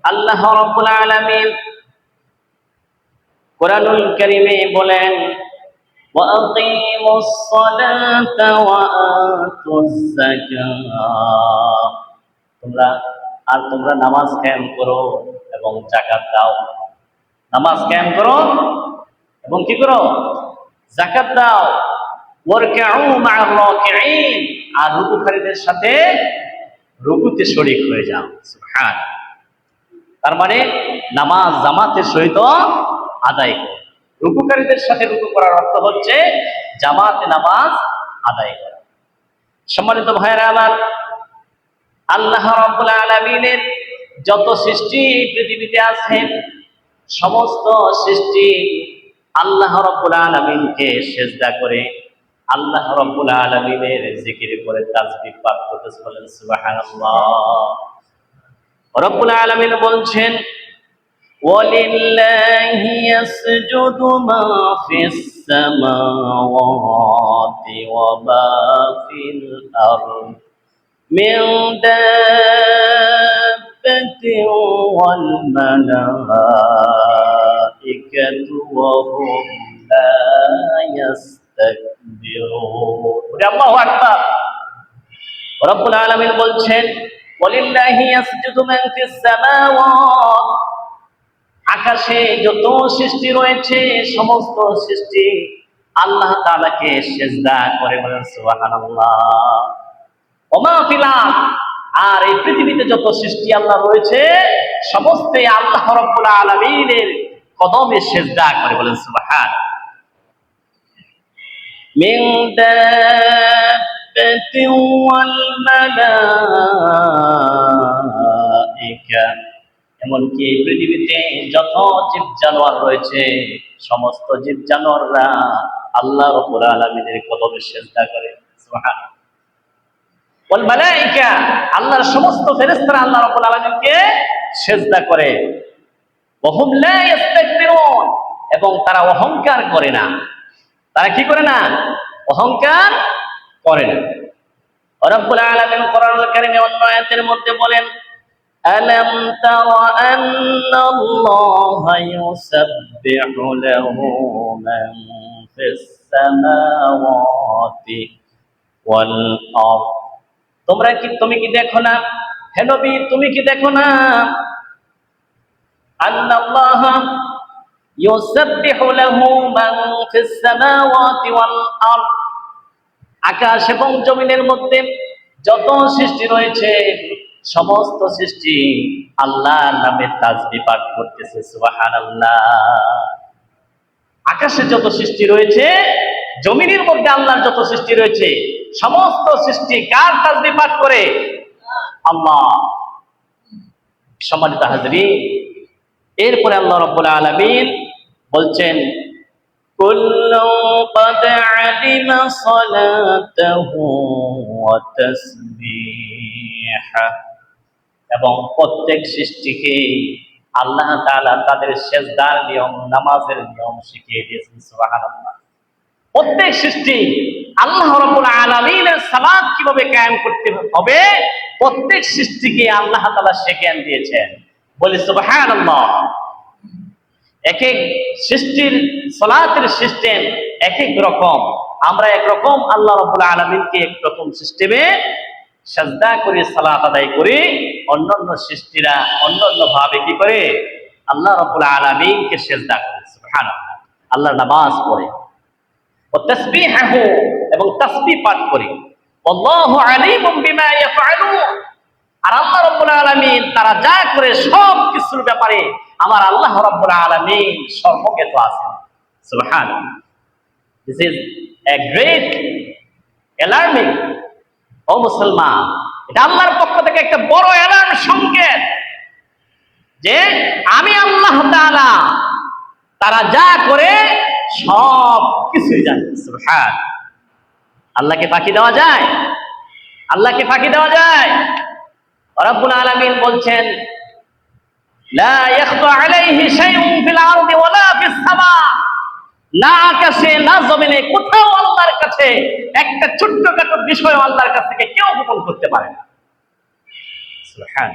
আল্লাহ রাব্বুল আলামিন কোরআনুল কারীমে বলেন, ওয়াকিমুস সালাতা ওয়া আতুজ যাকাত, তোমরা নামাজ কায়েম করো এবং যাকাত দাও। নামাজ কায়েম করো এবং কি করো? যাকাত দাও। ওয়ারকাউ মা'আর রাকিঈন, আর রুকুকারীদের সাথে রুকুতে শরীক হয়ে যাও। সুবহানাল্লাহ। তার মানে নামাজ জামাতের সহিত আদায় করো। রুকুকারীদের সাথে রুকু করার অর্থ হচ্ছে জামাতে নামাজ আদায় করা। সম্মানিত ভাইয়েরা আমার, আল্লাহ রাব্বুল আলামিনের যত সৃষ্টি পৃথিবীতে আছে, সমস্ত সৃষ্টি আল্লাহ রাব্বুল আলামিনকে সিজদা করে, আল্লাহ রাব্বুল আলামিনের জিকির করে তাসবিহ পাঠ করতেছে। বলেন সুবহানাল্লাহ। রব্বুল আলামিন বলছেন, ওয়ালিল্লাহি ইয়াসজুদু মা ফিস সামাওয়াতি ওয়া মা ফিল আরদ মিন দাব্বাতিন ওয়াল মালাইকাতু ওয়া হুম লা ইস্তাকবিরুন। আল্লাহু আকবার। রব্বুল আলামিন বলছেন, ওয়ালিল্লাহি ইয়াসজুদু মান ফিস সামাওয়াত, আকাশে যত সৃষ্টি রয়েছে সমস্ত সৃষ্টি আল্লাহ তাআলাকে সিজদা করে। বলেন সুবহানাল্লাহ। ওয়া মা ফিল আরদ, আর এই পৃথিবীতে যত সৃষ্টি আল্লাহ রয়েছে সমস্তই আল্লাহ রাব্বুল আলামিনের কদমে সিজদা করে। বলেন সুবহানাল্লাহ। মিন দাব্বাতিন ওয়াল মালাইকা, এমনকি এই পৃথিবীতে যত জীব জানোয়ার রয়েছে সমস্ত জীব জানোয়াররা আল্লাহ রাব্বুল আলামিনের কদমে সিজদা করে। সুবহানাল্লাহ। ওয়াল মালাইকা, আল্লাহর সমস্ত ফেরেশতারা আল্লাহ রাব্বুল আলামিনকে সিজদা করে। ওয়া হুম লা ইস্তাকবিরুন, এবং তারা অহংকার করে না। তারা কি করে না? অহংকার করে না। রব্বুল আলামিন কোরআনুল কারীমে অন্য আয়াতের মধ্যে বলেন, আলাম তারা আন্নাল্লাহা ইউসাব্বিহু লাহু মান ফিস সামাওয়াতি ওয়াল আরদ, তুমি কি দেখো না, হে নবী তুমি কি দেখো না, আন্নাল্লাহা ইউসাব্বিহু লাহু মান ফিস সামাওয়াতি ওয়াল আরদ, আকাশ এবং জমিনের মধ্যে যত সৃষ্টি রয়েছে সমস্ত সৃষ্টি আল্লাহর নামে তাসবিহ পাঠ করতেছে। সুবহানাল্লাহ। আকাশে যত সৃষ্টি রয়েছে, জমিনের মধ্যে আল্লাহর যত সৃষ্টি রয়েছে সমস্ত সৃষ্টি কার তাসবিহ পাঠ করে? আল্লাহ। সম্মানিত হাজরিন, এরপরে আল্লাহ রাব্বুল আলামিন বলছেন, কুল্লু ক্বাদ আলিমা সালাতাহু ওয়া তাসবিহা, এবং প্রত্যেক সৃষ্টিকে আল্লাহ তাআলা তাদের সিজদার নিয়ম, নামাজের নিয়ম শিখিয়ে দিয়েছেন। সুবহানাল্লাহ। প্রত্যেক সৃষ্টি আল্লাহ রাব্বুল আলামিনের সালাত কিভাবে কায়েম করতে হবে প্রত্যেক সৃষ্টিকে আল্লাহ তাআলা শিখিয়ে দিয়েছেন। বলি সুবহানাল্লাহ। এক এক সৃষ্টির সালাতের সিস্টেম এক এক রকম। আমরা একরকম আল্লাহ রাব্বুল আলামিনকে একরকম সিস্টেমে সিজদা করে সালাত আদায় করি, অন্যান্য সৃষ্টিরা অন্যান্য ভাবে কি করে? আল্লাহ রাব্বুল আলামিনকে সিজদা করে। সুবহানাল্লাহ। আল্লাহর নামাজ পড়ে, ও তাসবিহু, এবং তাসবিহ পাঠ করে। আল্লাহু আলিমুম বিমা ইয়াফআলুন, আর আল্লাহ রাব্বুল আলামিন তারা যা করে সব কিছুর ব্যাপারে আমার আল্লাহ রাব্বুল আলামিন সর্বজ্ঞ আছেন। সুবহানাল্লাহ। This is a great alarming. ও মুসলমান, এটা আল্লাহর পক্ষ থেকে একটা বড় অ্যালার্ম, সংকেত যে আমি আল্লাহ তাআলা তারা যা করে সব কিছুই জানি। সুবহান। আল্লাহকে ফাঁকি দেওয়া যায়? আল্লাহকে ফাঁকি দেওয়া যায়? রব্বুল আলামিন বলছেন, লা ইয়াখফা আলাইহি শাইউন ফিল আরদি ওয়ালা ফিস সামা, না আকাশে না জমিনে কোথাও আল্লাহর কাছে একটা ছোট্টখাটো বিষয় আল্লাহর কাছ থেকে কেউ গোপন করতে পারে না। সুবহান।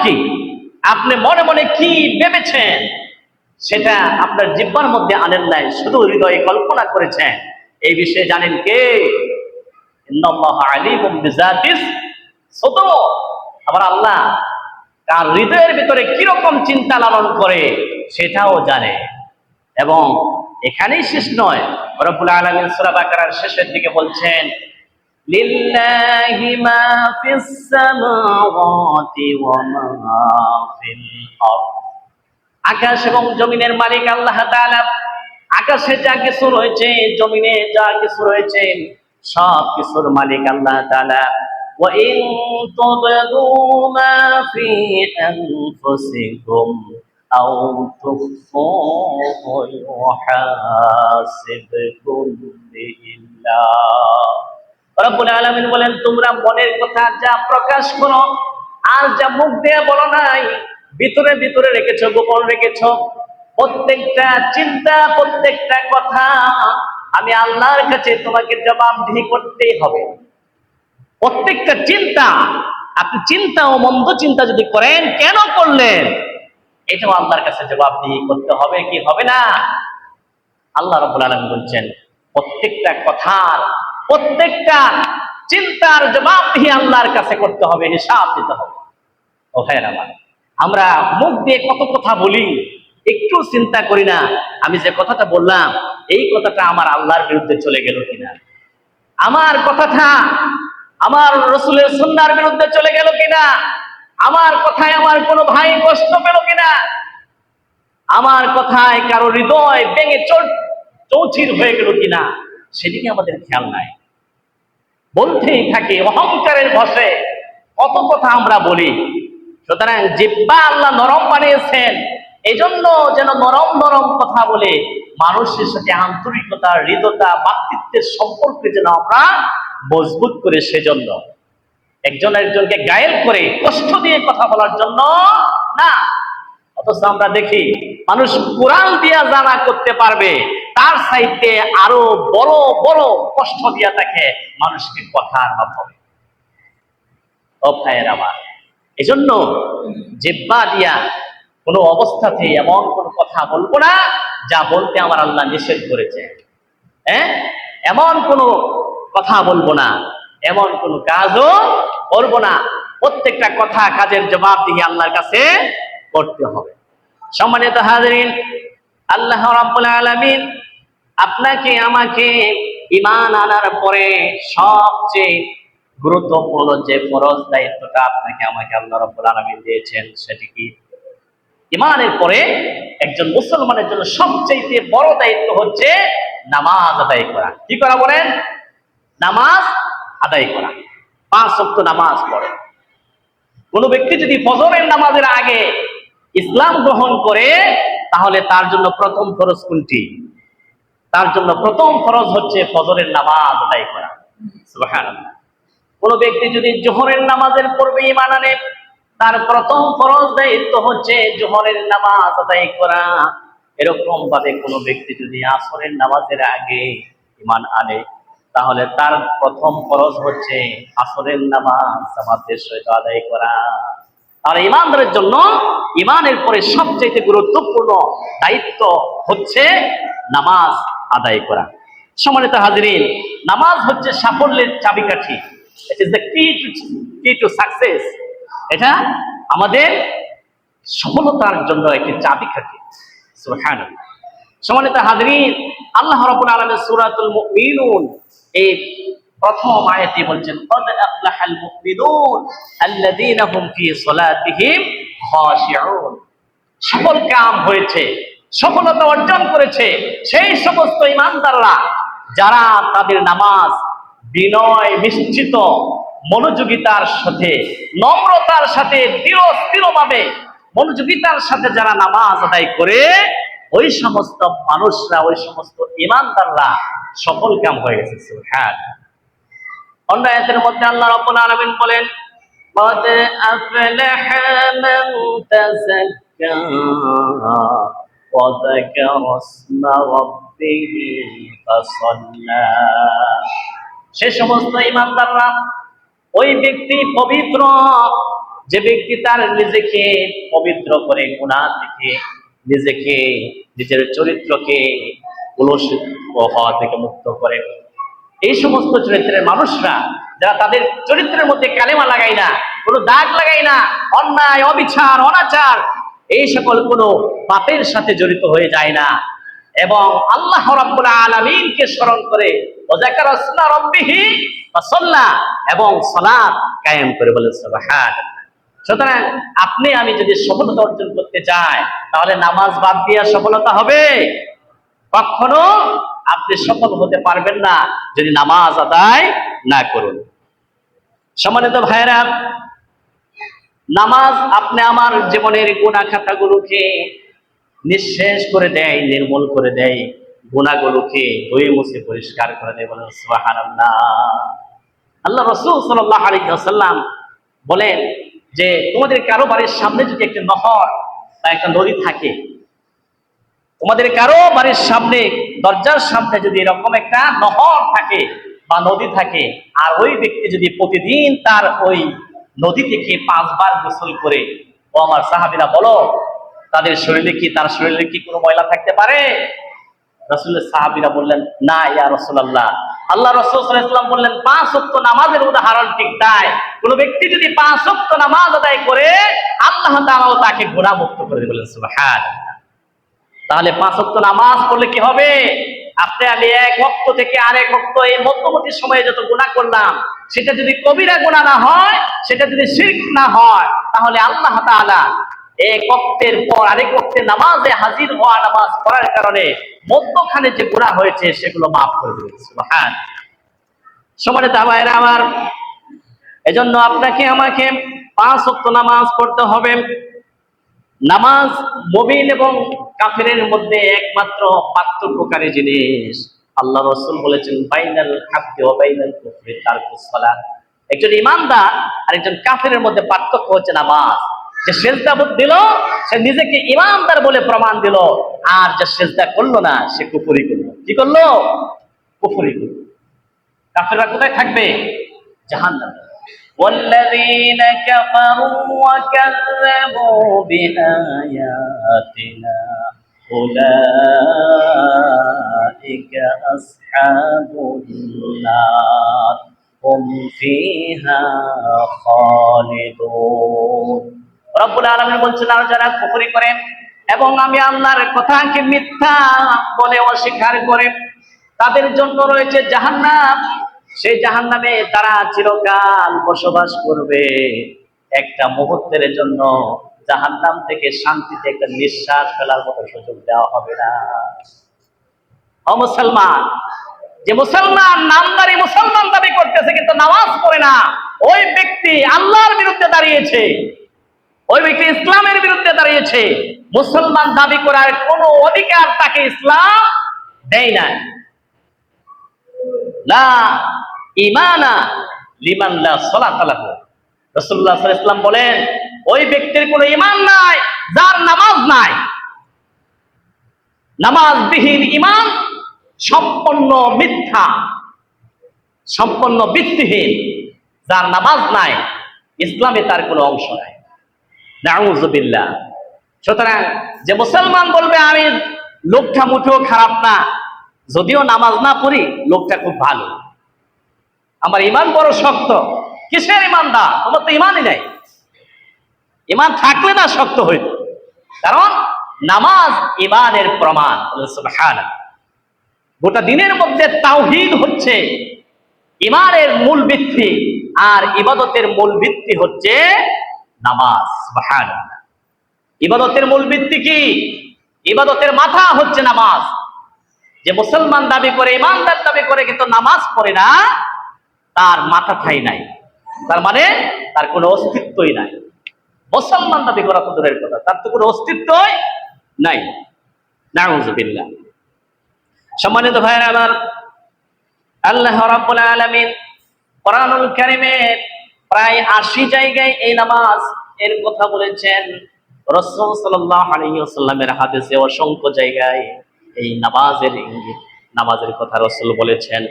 কি, আপনি মনে মনে কি ভেবেছেন সেটা আপনার জিহ্বার মধ্যে আনেন নাই, শুধু হৃদয়ে কল্পনা করেছেন। এই বিষয়ে জানেন কে? ইন্নাল্লাহা আলিমুম বিযাতিস সুদূর। আবার আল্লাহ তার হৃদয়ের ভিতরে কিরকম চিন্তা লালন করে সেটাও জানে। এবং এখানেই শেষ নয়, রব্বুল আলামিন সূরা বাকারার শেষের দিকে বলছেন, লিল্লাহি মা ফিস সামাওয়াতি ওয়া মা ফিল আরদ। আকাশ এবং জমিনের মালিক আল্লাহ তাআলা। আকাশে যা কিছু রয়েছে, জমিনে যা কিছু রয়েছে, সব কিছুর মালিক আল্লাহ তাআলা। ওয়া ইন তুবদু মা ফি আনফুসিকুম আও তুখফুহু ইউহাসিবকুম বিল্লাহ। রব্বুল আলামিন বলেন, তোমরা মনের কথা যা প্রকাশ করো আর যা মুখ দিয়ে বলো নাই, ভিতরে ভিতরে রেখেছো, গোপন রেখেছো, প্রত্যেকটা চিন্তা, প্রত্যেকটা কথা আমি আল্লাহর কাছে তোমাকে জবাবদিহি করতেই হবে। প্রত্যেকটা চিন্তা, আপনি চিন্তা ও মন্দ চিন্তা যদি করেন, কেন করলেন, এটাও আল্লাহর কাছে জবাবদিহি করতে হবে কি হবে না? আল্লাহ রাব্বুল আলামিন বলছেন, প্রত্যেকটা কথার, প্রত্যেকটা চিন্তার জবাবদিহি আল্লাহর কাছে করতে হবে, হিসাব দিতে হবে। ও ভাইয়েরা আমার, আমরা মুখ দিয়ে কত কথা বলি, একটু চিন্তা করি না আমি যে কথাটা বললাম এই কথাটা আমার আল্লাহর বিরুদ্ধে চলে গেল কিনা, আমার কথাটা আমার রাসূলের সুন্নাহর বিরুদ্ধে চলে গেল কিনা, আমার কথায় আমার কোনো ভাই কষ্ট পেল কিনা, আমার কথায় কারো হৃদয় ভেঙে চৌচির হয়ে গেল কিনা, সেদিকে আমাদের খেয়াল নাই। বলতেই থাকে অহংকারের বশে কত কথা আমরা বলি। সুতরাং জিহ্বা আল্লাহ নরম বানিয়েছেন এজন্য যেন নরম নরম কথা বলে মানুষের সাথে আন্তরিকতা, হৃদয়তা, ভ্রাতৃত্বের সম্পর্কে যেন আমরা মজবুত করে, সেজন্য একজন একজনকে গায়েল করে কষ্ট দিয়ে কথা বলার জন্য না। অথচ আমরা দেখি মানুষ কোরআন দিয়া জানা করতে পারবে, তার চাইতে আরো বড় বড় কষ্ট দিয়া থাকে মানুষকে কথার মাধ্যমে। ও ভাইয়ের আমার, এজন্য জিহ্বা দিয়া কোনো অবস্থাতে এমন কোন কথা বলবো না যা বলতে আমার আল্লাহ নিষেধ করেছে। এমন কোন কথা বলবো না, এমন কোন কাজও করবো না। প্রত্যেকটা কথা, কাজের জবাবদিহি আল্লাহর কাছে করতে হবে। সম্মানিত হাজিরিন, আল্লাহ রাব্বুল আলামিন আপনাকে আমাকে ঈমান আনার পরে সবচেয়ে গুরুত্বপূর্ণ যে ফরজ দায়িত্বটা আপনাকে আমাকে আল্লাহ রাব্বুল আলামিন দিয়েছেন, সেটি কি? ঈমানের পরে একজন মুসলমানের জন্য সবচেয়ে বড় দায়িত্ব হচ্ছে নামাজ আদায় করা। কি করা বলেন? নামাজ আদায় করা। 5 ওয়াক্ত নামাজ পড়ে। কোন ব্যক্তি যদি ফজরের নামাজের আগে ইসলাম গ্রহণ করে, তাহলে তার জন্য প্রথম ফরজ কোনটি? তার জন্য প্রথম ফরজ হচ্ছে ফজরের নামাজ আদায় করা। সুবহানাল্লাহ। কোন ব্যক্তি যদি জোহরের নামাজের পূর্বে ঈমান আনে, তার প্রথম ফরজ দায়িত্ব হচ্ছে জোহরের নামাজ আদায় করা। এরকম ভাবে কোন ব্যক্তি যদি আসরের নামাজের আগে ঈমান আনে, তাহলে তার প্রথম ফরজ হচ্ছে আসরের নামাজ জামাতের সহিত আদায় করা। আর ঈমানদারের জন্য ঈমানের পরে সবচেয়ে গুরুত্বপূর্ণ দায়িত্ব হচ্ছে নামাজ আদায় করা। সম্মানিত হাজিরিন, নামাজ হচ্ছে সাফল্যের চাবিকাঠি। ইট ইজ দ্য কি টু সাকসেস। এটা আমাদের সফলতার জন্য একটি চাবিকাঠি। সুবহানাল্লাহ। সম্মানিত হাজিরিন, আল্লাহ রাব্বুল আলামিন সূরাতুল মুমিনুন এই প্রথম আয়াতে বলছেন, ক্বাদ আফলাহাল মুমিনুন আল্লাযীনা হুম ফি সালাতিহিম খাশিউন। সফল কাম হয়েছে, সফলতা অর্জন করেছে সেই সমস্ত ঈমানদাররা যারা তাদের নামাজ বিনয় মিশ্রিত মনোযোগিতার সাথে, নম্রতার সাথে, দৃঢ়ভাবে মনোযোগিতার সাথে যারা নামাজ আদায় করে, ওই সমস্ত মানুষরা, ওই সমস্ত ঈমানদাররা সফল কাম হয়ে গেছে। সুবহানাল্লাহ। অন্য আয়াতের মধ্যে আল্লাহ রাব্বুল আলামিন বলেন, قد أفلح من تزكى وذكر اسم ربه فصلى। সে সমস্ত ঈমানদাররা, ওই ব্যক্তি পবিত্র যে ব্যক্তি তার নিজেকে পবিত্র করে গুনাহ থেকে, নিজেকে, নিজের চরিত্রকে কলুষিত হওয়া থেকে মুক্ত করে, এই সমস্ত চরিত্রের মানুষরা যারা তাদের চরিত্রের মধ্যে কালেমা লাগায় না, কোনো দাগ লাগায় না, অন্যায়, অবিচার, অনাচার, এই সকল কোনো পাপের সাথে জড়িত হয়ে যায় না, এবং আল্লাহ রাব্বুল আলামিনকে স্মরণ করে ওয়াযাকারা ইসমা রাব্বিহি ফাসাল্লা, এবং সালাত কায়েম করে, বলে সুবহানাল্লাহ। সুতরাং আপনি আমি যদি সফলতা অর্জন করতে চাই, তাহলে নামাজ বাদ দিয়ে সফলতা হবে? কখনো আপনি সফল হতে পারবেন না যদি নামাজ আদায় না করুন। সম্মানিত ভাইরা, নামাজ আপনি আমার জীবনের গুনাহ খাতাগুলোকে নিঃশেষ করে দেয়, নির্মূল করে দেয়, গুনাহগুলোকে ধুয়ে মুছে পরিষ্কার করে দেয়, বলেন সুবহানাল্লাহ। আল্লাহ রাসূল সাল্লাল্লাহু আলাইহি ওয়াসাল্লাম বলেন যে তোমাদের কারো বাড়ির সামনে যদি একটা নহর বা একটা নদী থাকে, তোমাদের কারো বাড়ির সামনে, দরজার সামনে যদি এরকম একটা নহর থাকে বা নদী থাকে, আর ওই ব্যক্তি যদি প্রতিদিন তার ওই নদী থেকে 5 বার গোসল করে, ও আমার সাহাবীরা বলো, তার শরীরে কি কোনো ময়লা থাকতে পারে? রাসূলের সাহাবীরা বললেন, না ইয়া রাসূলুল্লাহ। আল্লাহ রাসূল সাল্লাল্লাহু আলাইহি ওয়াসাল্লাম বললেন, 5 ওয়াক্ত নামাজের উদাহরণ ঠিক তাই, কোন ব্যক্তি যদি 5 ওয়াক্ত নামাজ আদায় করে, আল্লাহ তাআলাও তাকে গুনাহ মুক্ত করে দেবেন, বলেন সুবহানাল্লাহ। তাহলে 5 ওয়াক্ত নামাজ পড়লে কি হবে? আপনি আমি এক ওয়াক্ত থেকে আরেক ওয়াক্ত এই মধ্যবর্তী সময়ে যত গুনাহ করলাম, সেটা যদি কবিরা গুনাহ না হয়, সেটা যদি শিরক না হয়, তাহলে আল্লাহ তাআলা এক ওয়াক্তের পর আরেক ওয়াক্তে নামাজে হাজির হওয়া, নামাজ পড়ার কারণে মধ্যখানে যে গুনাহ হয়েছে সেগুলো মাফ করে দিবেন, সুবহান। সম্মানিত ভাইরা আমার, এজন্য আপনাকে আমাকে 5 ওয়াক্ত নামাজ পড়তে হবে। নামাজ মুমিন এবং কাফিরের মধ্যে একমাত্র পার্থক্যকারী জিনিস। আল্লাহ রাসূল বলেছেন, বাইনাল আবদি ওয়া বাইনাল কুফরি তারকুস সালাত। একজন ঈমানদার আর একজন কাফিরের মধ্যে পার্থক্য হচ্ছে নামাজ। যে সিজদা দিল, সে নিজেকে ঈমানদার বলে প্রমাণ দিল, আর যে সিজদা করলো না, সে কুফরি করলো। কি করলো? কুফরি করলো। কাফিররা কোথায় থাকবে? জাহান্নামে। والذين كفروا وكذبوا بآياتنا أولئك أصحاب النار هم فيها خالدون। রব্বুল আলামিন বলছেন, আর যারা কুফরি করে এবং আমি আল্লাহর কথাকে মিথ্যা বলে অস্বীকার করে, তাদের জন্য রয়েছে জাহান্নাম। সেই জাহান্নামে তারা চিরকাল বসবাস করবে। একটা মুহূর্তের জন্য জাহান্নাম থেকে শান্তিতে একটা নিঃশ্বাস ফেলার মতো সুযোগ দেওয়া হবে না। ও মুসলমান, যে মুসলমান নামদারি মুসলমান দাবি করতেছে কিন্তু নামাজ পড়ে না, ওই ব্যক্তি আল্লাহর বিরুদ্ধে দাঁড়িয়েছে, ওই ব্যক্তি ইসলামের বিরুদ্ধে দাঁড়িয়েছে। মুসলমান দাবি করার কোনো অধিকার তাকে ইসলাম দেয় না। লা ঈমানা লিমান লা সালাতা লাহু। রাসূলুল্লাহ সাল্লাল্লাহু আলাইহি ওয়াসাল্লাম বলেন, ওই ব্যক্তির কোনো ঈমান নাই যার নামাজ নাই। নামাজবিহীন ঈমান সম্পূর্ণ মিথ্যা, সম্পূর্ণ ভিত্তিহীন। যার নামাজ নাই, ইসলামে তার কোনো অংশ নাই। নাউযুবিল্লাহ। সুতরাং যে মুসলমান বলবে আমি লোকটা মুঠেও খারাপ না, যদিও নামাজ না পড়ি, লোকটা খুব ভালো, আমার ঈমান বড় শক্ত। কিসের ঈমানদার? তোমার তো ঈমানই নাই। ঈমান থাকলে না শক্ত হইত, কারণ নামাজ ঈমানের প্রমাণ। সুবহানাল্লাহ। গোটা দিনের মধ্যে তাওহীদ হচ্ছে ঈমানের মূল ভিত্তি, আর ইবাদতের মূল ভিত্তি হচ্ছে নামাজ। সুবহানাল্লাহ। ইবাদতের মূল ভিত্তি কি? ইবাদতের মাথা হচ্ছে নামাজ। যে মুসলমান দাবি করে, ঈমানদার দাবি করে, কিন্তু নামাজ পড়ে না, তার মাথা ঠাঁই নাই, তার মানে তার কোনো অস্তিত্বই নাই। মুসলমান দাবি করা তো দূরের কথা, তার তো কোনো অস্তিত্বই নাই। নাউযুবিল্লাহ। সম্মানিত ভাইরা আমার, আল্লাহ রাব্বুল আলামিন কোরআনুল কারীমে প্রায় 80 জায়গায় এই নামাজ এর কথা বলেছেন। রাসূল সাল্লাল্লাহু আলাইহি ওয়াসাল্লামের হাদিসে অসংখ্য জায়গায় এই নামাজের ইঙ্গিত, নামাজের কথা রাসূল বলেছেন।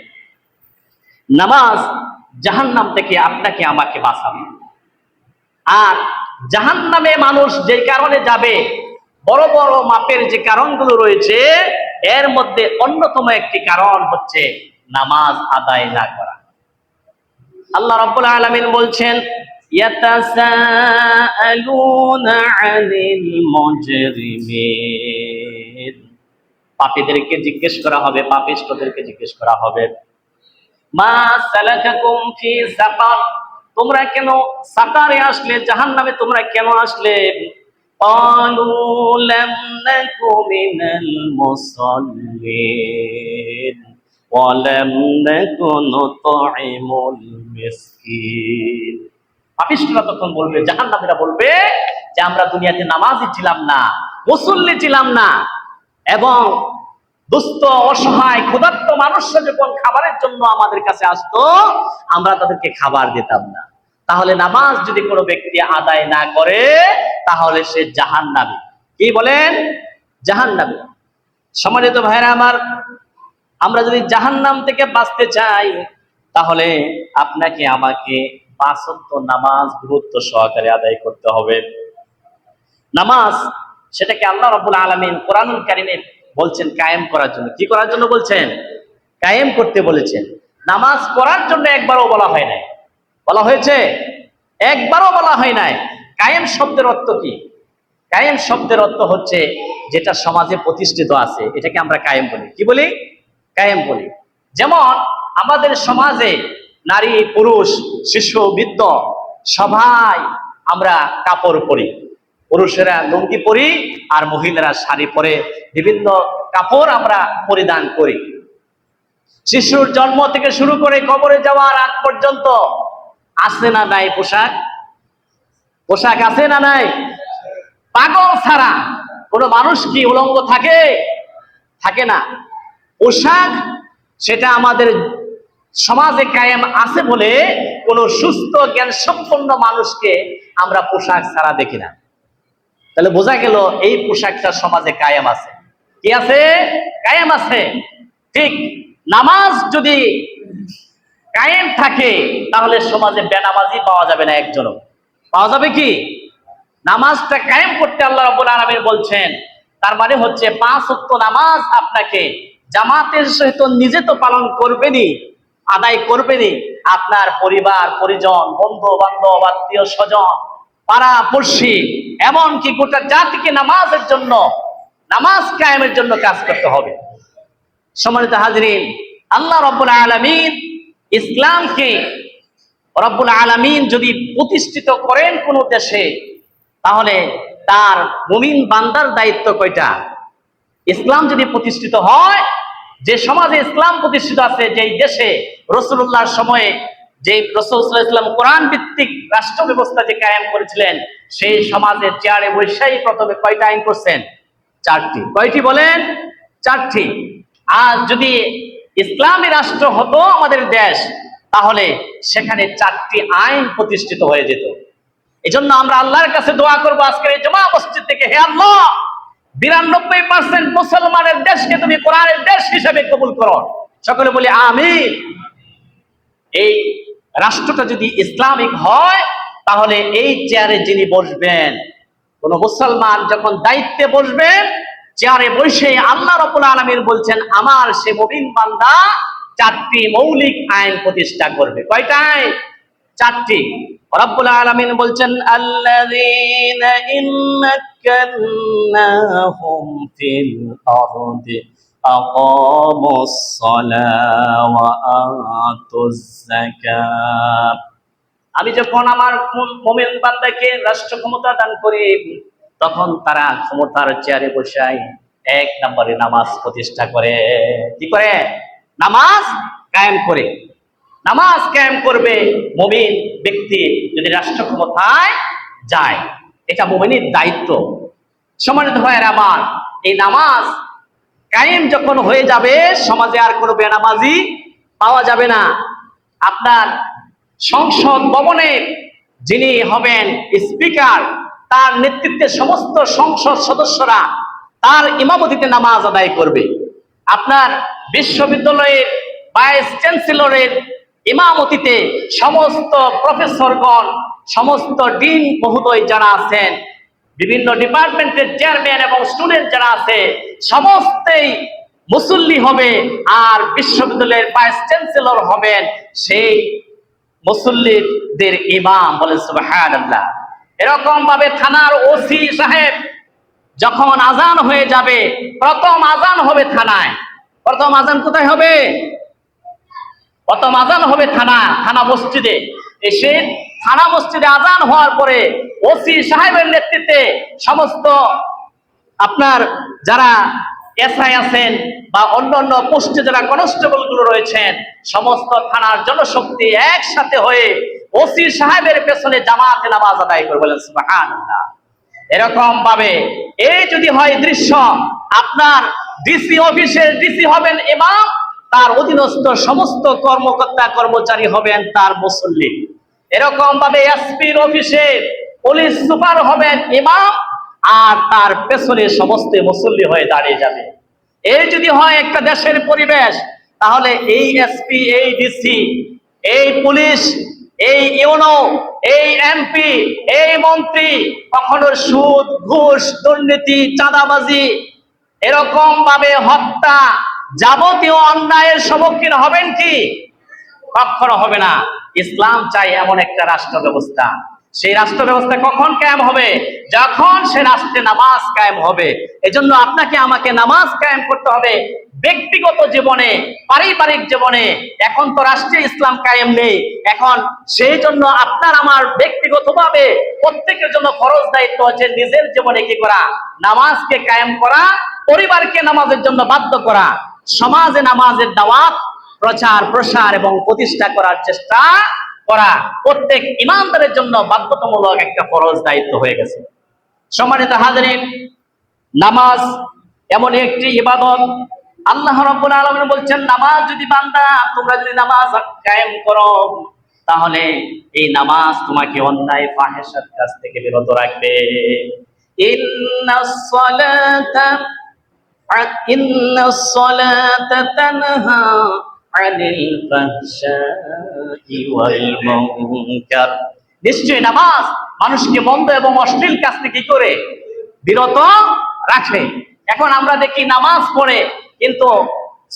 নামাজ জাহান্নাম থেকে আপনাকে আমাকে বাঁচাবে। আর জাহান্নামে মানুষ যে কারণে যাবে, বড় বড় মাপের যে কারণগুলো রয়েছে, এর মধ্যে অন্যতম একটি কারণ হচ্ছে নামাজ আদায় না করা। আল্লাহ রাব্বুল আলামিন বলছেন, ইয়াতাসাআলুনা আনিল মুজরিমিন, পাপীদেরকে জিজ্ঞেস করা হবে, পাপিষ্ঠদেরকে জিজ্ঞেস করা হবে, মা সালাকাকুম ফি সাকার, তোমরা কেন সাকারে আসলে, জাহান্নামে তোমরা কেন আসলে? ক্বালু লাম নাকু মিনাল মুসাল্লিন ওয়া লাম নাকু নুতঈমুল মিসকিন। পাপিষ্ঠরা তখন বলবে, জাহান্নামীরা বলবে যে আমরা দুনিয়াতে নামাজি ছিলাম না, মুসল্লি ছিলাম না, এবং দুস্থ অসহায় ক্ষুধার্ত মানুষরা যখন খাবারের জন্য আমাদের কাছে আসতো, আমরা তাদেরকে খাবার দিতাম না। তাহলে নামাজ যদি কোনো ব্যক্তি আদায় না করে, তাহলে সে জাহান্নামী। কি বলেন? জাহান্নামী। সম্মানিত ভাইরা আমার, আমরা যদি জাহান্নাম থেকে বাঁচতে চাই, তাহলে আপনাকে আমাকে 5 ওয়াক্ত নামাজ গুরুত্ব সহকারে আদায় করতে হবে। নামাজ, সেটাকে আল্লাহ রাব্বুল আলামিন কোরআনুল কারীমে বলছেন কায়েম করার জন্য। কি করার জন্য বলছেন? কায়েম করতে বলেছেন। নামাজ পড়ার জন্য একবারও বলা হয় নাই। বলা হয়েছে? একবারও বলা হয় নাই। কায়েম শব্দের অর্থ কি? কায়েম শব্দের অর্থ হচ্ছে যেটা সমাজে প্রতিষ্ঠিত আছে, এটাকে আমরা কায়েম বলি। কি বলি? কায়েম বলি। যেমন আমাদের সমাজে নারী, পুরুষ, শিশু, বৃদ্ধ সবাই আমরা কাপড় পরি। পুরুষেরা লুঙ্গি পরি আর মহিলারা শাড়ি পরে, বিভিন্ন কাপড় আমরা পরিধান করি। শিশুর জন্ম থেকে শুরু করে কবরে যাওয়ার আগ পর্যন্ত আছে না নাই পোশাক? পোশাক আছে না নাই? পাগল ছাড়া কোনো মানুষ কি উলঙ্গ থাকে? থাকে না। পোশাক সেটা আমাদের সমাজে কায়েম আছে বলে কোনো সুস্থ জ্ঞান সম্পন্ন মানুষকে আমরা পোশাক ছাড়া দেখি না। তাহলে বোঝা গেল এই পোশাকটা সমাজে কায়েম আছে। কি আছে? কায়েম আছে। ঠিক নামাজ যদি কায়েম থাকে, তাহলে সমাজে বেনামাজি পাওয়া যাবে না একজনও। পাওয়া যাবে কি? নামাজটা কায়েম করতে আল্লাহ রাব্বুল আলামিন বলছেন। তার মানে হচ্ছে 5 ওয়াক্ত নামাজ আপনাকে জামাতের সহিত নিজে তো পালন করবেনই, আদায় করবেনই, আপনার পরিবার পরিজন, বন্ধু বান্ধব, আত্মীয় স্বজন, পাড়া পড়শি, এমনকি গোটা জাতিকে নামাজের জন্য, নামাজ কায়েমের জন্য কাজ করতে হবে। সম্মানিত হাজরিন, আল্লাহ রাব্বুল আলামিন ইসলামকে, রাব্বুল আলামিন যদি প্রতিষ্ঠিত করেন কোন দেশে, তাহলে তার মুমিন বান্দার দায়িত্ব কয়টা? ইসলাম যদি প্রতিষ্ঠিত হয়, যে সমাজে ইসলাম প্রতিষ্ঠিত আছে, যেই দেশে রাসূলুল্লাহর সময়ে যে রাসূল সাল্লাল্লাহু আলাইহি ওয়াসাল্লাম কোরআন ভিত্তিক রাষ্ট্র ব্যবস্থা যে কায়েম করেছিলেন, সেই সমাজের চেয়ারে বসেই প্রথমে কয়টা আইন করছেন? 4টি। কয়টি বলেন? 4টি। আর যদি ইসলামী রাষ্ট্র হতো আমাদের দেশ, তাহলে সেখানে 4টি আইন প্রতিষ্ঠিত হয়ে যেত। এজন্য আমরা আল্লাহর কাছে দোয়া করবো আজকের এই জুমা মসজিদ থেকে, হে আল্লাহ, 92% মুসলমানের দেশকে তুমি কোরআনের দেশ হিসেবে কবুল করো। সকলে বলি আমিন। এই রাষ্ট্রটা যদি ইসলামিক হয়, তাহলে এই চেয়ারে যিনি বসবেন, কোন মুসলমান যখন দায়িত্বে বসবেন, চেয়ারে বসে আল্লাহ রাব্বুল আলামিন বলছেন আমার সে মুমিন বান্দা 4টি মৌলিক আইন প্রতিষ্ঠা করবে। কয়টা আইন? 4টি। রাব্বুল আলামিন বলছেন আল্লাযীনা ইম্মাক্কান্নাহুম ফিল আরদি আকামুস সালাহ ওয়া আতুজ যাকাত। আমি যখন আমার মুমিন বান্দাকে রাষ্ট্র ক্ষমতা দান করি, তখন তারা ক্ষমতার চেয়ারে বসায় 1 নম্বরে নামাজ প্রতিষ্ঠা করে। কি করে? নামাজ কায়েম করে। নামাজ কায়েম করবে মুমিন ব্যক্তি যদি রাষ্ট্র ক্ষমতায় যায়। এটা মুমিনের দায়িত্ব। সম্মানিত ভাইয়েরা আমার, এই নামাজ কায়েম যখন হয়ে যাবে, সমাজে আর কোনো বেনামাজি পাওয়া যাবে না। আপনার সংসদ ভবনে যিনি হবেন স্পিকার, তার নেতৃত্বে সমস্ত সংসদ সদস্যরা তার ইমামতিতে নামাজ আদায় করবে। আপনার বিশ্ববিদ্যালয়ের ভাইস চ্যান্সেলরের ইমামতিতে সমস্ত প্রফেসরগণ সমস্ত ডিন মহোদয় যারা আছেন, বিভিন্ন ডিপার্টমেন্টের চেয়ারম্যান এবং স্টুডেন্ট যারা আছে, সমস্তই মুসল্লি হবে, আর বিশ্ববিদ্যালয়ের ভাইস চ্যান্সেলর হবেন সেই মুসল্লিদের ইমাম। বলেন সুবহানাল্লাহ। এরকম ভাবে থানার ওসি সাহেব যখন আজান হয়ে যাবে, প্রথম আজান হবে থানায়। প্রথম আজান কোথায় হবে? প্রথম আজান হবে থানা মসজিদে। এসে থানা মসজিদে আজান হওয়ার পরে ওসি সাহেবের নেতৃত্বে সমস্ত আপনার যারা এসআই আছেন বা অন্যান্য পোস্টে যারা কনস্টেবল গুলো রয়েছেন, সমস্ত থানার জনশক্তি একসাথে হয়ে ওসি সাহেবের পেছনে জামাতে নামাজ আদায় করে। বলেন সুবহানাল্লাহ। এরকম ভাবে এই যদি হয় দৃশ্য, আপনার ডিসি অফিসের ডিসি হবেন ইমাম, তার অধীনস্থ সমস্ত কর্মকর্তা কর্মচারী হবেন তার মুসল্লি। এরকম ভাবে এসপির অফিসে পুলিশ সুপার হবেন ইমাম, আর তার পেছনে সমস্ত মুসল্লি হয়ে দাঁড়িয়ে যাবে। এই যদি হয় একটা দেশের পরিবেশ, তাহলে এই এসপি, এই ডিসি, এই পুলিশ, এই ইউনো, এই এমপি, এই মন্ত্রী কখনো সুদ, ঘুষ, দুর্নীতি, চাঁদাবাজি, এরকম ভাবে হত্যা, যাবতীয় অন্যায়ের সম্মুখীন হবেন কি? কখনো হবে না। ইসলাম চাই এমন একটা রাষ্ট্র ব্যবস্থা। সেই রাষ্ট্র ব্যবস্থা কখন কায়েম হবে? যখন সে রাষ্ট্রে নামাজ কায়েম হবে। এজন্য আপনাকে আমাকে নামাজ কায়েম করতে হবে ব্যক্তিগত জীবনে, পারিবারিক জীবনে। এখন তো রাষ্ট্রে ইসলাম কায়েম নেই, এখন সেই জন্য আপনার আমার ব্যক্তিগতভাবে প্রত্যেকের জন্য ফরজ দায়িত্ব হচ্ছে নিজের জীবনে কি করা? নামাজকে কায়েম করা, পরিবারকে নামাজের জন্য বাধ্য করা, সমাজে নামাজের দাওয়াত প্রচার প্রসার এবং প্রতিষ্ঠা করার চেষ্টা করা প্রত্যেক ইমানদারের জন্য বাধ্যতামূলক একটা ফরজ দায়িত্ব হয়ে গেছে। সম্মানিত হাজিরিন, নামাজ এমন একটি ইবাদত, আল্লাহ রাব্বুল আলামিন বলছেন, নামাজ যদি বান্দা তোমরা যদি নামাজ কায়েম করো, তাহলে এই নামাজ তোমাকে অন্যায় ফাহিশার কাছ থেকে বিরত রাখবে। ইন্নাস সালাতা তানহা আনিল ফাহশাই ওয়াল মুনকার। নিশ্চয় নামাজ মানুষকে মন্দ এবং অশ্লীল কাজ থেকে কি করে? বিরত রাখে। এখন আমরা দেখি নামাজ পড়ে কিন্তু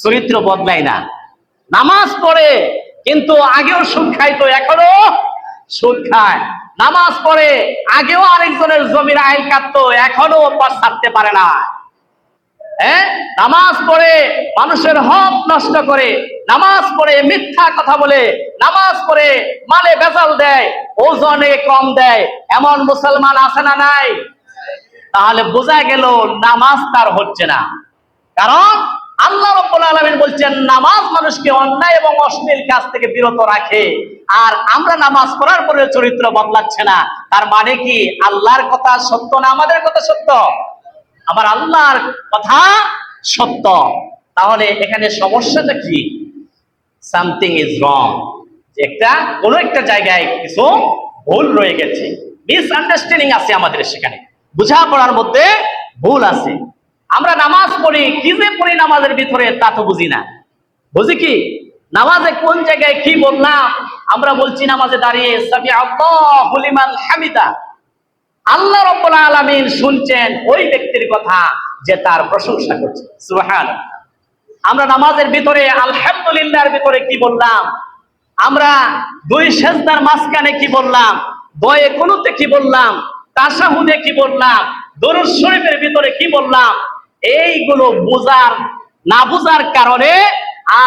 চরিত্র বদলায় না। নামাজ পড়ে কিন্তু আগেও সুদ খাইতো, এখনো সুদ খায়। নামাজ পড়ে আগেও আরেকজনের জমির আইল কাটতো, এখনো পাশ ছাড়তে পারে না। নামাজ পড়ে মানুষের হক নষ্ট করে, নামাজ পড়ে মিথ্যা কথা বলে, নামাজ পড়ে মালে ভেজাল দেয়, ওজনে কম দেয়, এমন মুসলমান আছে না নাই? তাহলে বোঝা গেল নামাজ তার হচ্ছে না। কারণ আল্লাহ রাব্বুল আলামিন বলছেন নামাজ মানুষকে অন্যায় এবং অশ্লীল কাজ থেকে বিরত রাখে, আর আমরা নামাজ পড়ার পরে চরিত্র বদলাচ্ছে না। তার মানে কি আল্লাহর কথা সত্য না আমাদের কথা সত্য? আমার আল্লাহর কথা সত্য। তাহলে এখানে সমস্যাটা কি? Something is wrong. কোন একটা জায়গায় কিছু ভুল রয়ে গেছে, মিসআন্ডারস্ট্যান্ডিং আছে আমাদের, সেখানে বোঝাপড়ার মধ্যে ভুল আছে। আমরা নামাজ পড়ি, কি যে পড়ি নামাজের ভিতরে তা তো বুঝি না। বুঝি কি নামাজে কোন জায়গায় কি বললাম? আমরা বলছি নামাজে দাঁড়িয়ে সামি আল্লাহু লিমান হামিদা, আল্লাহ রাব্বুল আলামিন শুনছেন ওই ব্যক্তির কথা যে তার প্রশংসা করছে, সুবহানাল্লাহ। আমরা নামাজের ভিতরে আলহামদুলিল্লাহর ভিতরে কি বললাম? আমরা দুই সিজদার মাঝখানে কি বললাম? দোয়ে কুনুতে কি বললাম? তাশাহুদে কি বললাম? দরুদ শরীফের ভিতরে কি বললাম? এইগুলো বুঝার না বুঝার কারণে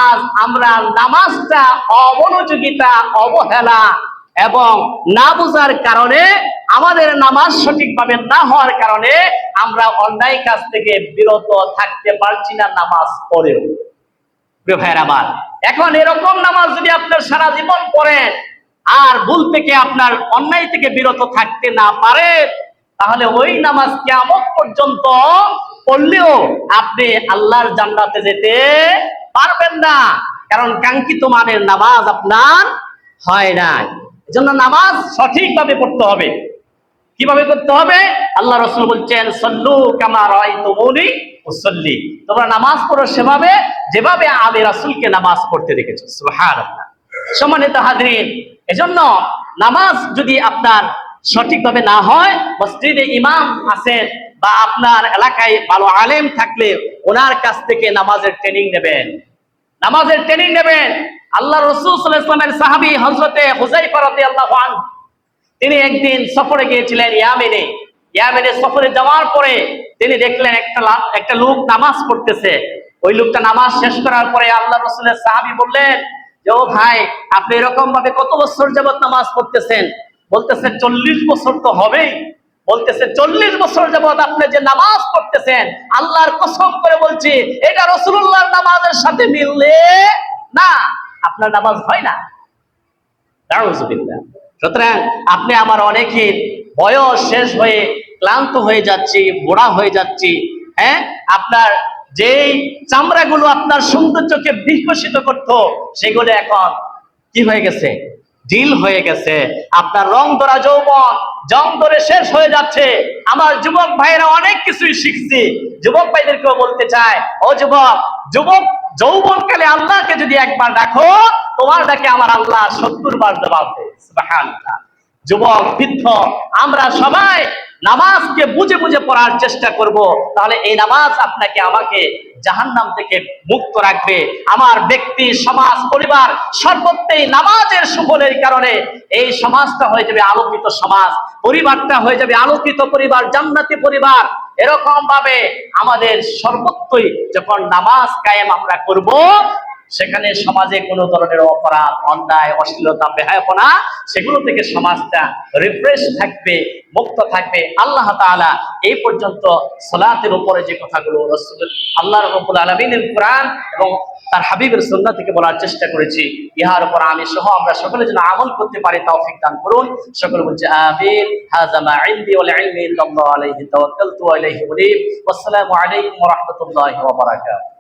আজ আমরা নামাজটা অমনোযোগিতা, অবহেলা এবং না বুঝার কারণে, আমাদের নামাজ সঠিকভাবে না হওয়ার কারণে আমরা অন্যায় কাজ থেকে বিরত থাকতে পারছি না নামাজ পড়েও। প্রিয় ভাইয়ের আমার, এখন এরকম নামাজ যদি আপনার সারা জীবন পড়েন আর ভুল থেকে আপনার অন্যায় থেকে বিরত থাকতে না পারেন, তাহলে ওই নামাজ কিয়ামত পর্যন্ত পড়লেও আপনি আল্লাহর জান্নাতে যেতে পারবেন না। কারণ কাঙ্ক্ষিত মানের নামাজ আপনার হয় না। এজন্য নামাজ সঠিকভাবে পড়তে হবে। কিভাবে করতে হবে? আল্লাহ রাসূল বলছেন, সাল্লু কামা রাআইতুমুনি উসাল্লি, তোমরা নামাজ পড়ো সেভাবে যেভাবে আমি রাসূলকে নামাজ পড়তে দেখেছি। সুবহানাল্লাহ। সম্মানিত হাজরিন, এজন্য নামাজ যদি আপনার সঠিকভাবে না হয়, মসজিদে ইমাম আছেন বা আপনার এলাকায় ভালো আলেম থাকলে ওনার কাছ থেকে নামাজের ট্রেনিং নেবেন, নামাজের ট্রেনিং নেবেন। আল্লাহ রাসূল সাল্লাল্লাহু আলাইহি ওয়াসাল্লামের সাহাবী হযরতে হুযায়ফা রাদিয়াল্লাহু আনহু, তিনি একদিন সফরে গিয়েছিলেন ইয়ামেনে। ইয়ামেনে সফরে যাওয়ার পরে তিনি দেখলেন একটা লোক নামাজ পড়তেছে। ওই লোকটা নামাজ শেষ করার পরে আল্লাহ রাসূলের সাহাবী বললেন যে, ও ভাই, আপনি এরকম ভাবে কত বছর যাবত নামাজ পড়তেছেন? বলতেছে 40 বছর তো হবেই। বলতেছে 40 বছর যাবত আপনি যে নামাজ পড়তেছেন, আল্লাহর কসম করে বলছি এটা রাসূলুল্লাহর নামাজের সাথে মিললে না, আপনার নামাজ হয় না। নাউযুবিল্লাহ। সুতরাং আপনি আমার অনেকের বয়স শেষ হয়ে ক্লান্ত হয়ে যাচ্ছি, বুড়া হয়ে যাচ্ছি, হ্যাঁ, আপনার যেই চামড়াগুলো আপনার সৌন্দর্যকে বিকশিত করত সেগুলো এখন কি হয়ে গেছে? ঢিল হয়ে গেছে। আপনার রং ধরা যৌবন জং ধরে শেষ হয়ে যাচ্ছে। আমার যুবক ভাইয়েরা অনেক কিছুই শিখছি, যুবক ভাইদেরকেও বলতে চায়, ও যুবক, যুবক যৌবনকালে আল্লাহকে যদি একবার ডাকো, তোমার ডাকে আমার আল্লাহ 70 বার জবাব দেয়। সুবহানাল্লাহ। যুবক বৃদ্ধ আমরা সবাই নামাজকে বুঝে বুঝে পড়ার চেষ্টা করব, তাহলে এই নামাজ আপনাকে আমাকে জাহান্নাম থেকে মুক্ত রাখবে। আমার ব্যক্তি, সমাজ, পরিবার সর্বত্রই নামাজের সুফলের কারণে এই সমাজটা হয়ে যাবে আলোকিত সমাজ, পরিবারটা হয়ে যাবে আলোকিত পরিবার, জান্নাতি পরিবার। এরকম ভাবে আমাদের সর্বত্রই যখন নামাজ কায়েম আমরা করব, সেখানে সমাজে কোনো ধরনের অপরাধ, অন্যায়, অশ্লীলতা, বেহায়াপনা সেগুলো থেকে সমাজটা রিফ্রেশ থাকবে, মুক্ত থাকবে। আল্লাহ তাআলা এই পর্যন্ত সালাতের উপরে যে কথাগুলো রাসূল আল্লাহ রাব্বুল আলামিনের কোরআন এবং তার হাবিবের সুন্নাহ থেকে বলার চেষ্টা করেছি, ইহার উপর আমি সহ আমরা সকলে যেন আমল করতে পারি তৌফিক দান করুন। সকলে বলছি আমিন। হাযা মা ইনদি ওয়াল ইলমি ইল্লাল্লাহু আলাইহি তাওয়াক্কালতু ওয়া ইলাইহি উনীব। ওয়াসসালামু আলাইকুম ওয়া রাহমাতুল্লাহি ওয়া বারাকাতুহু।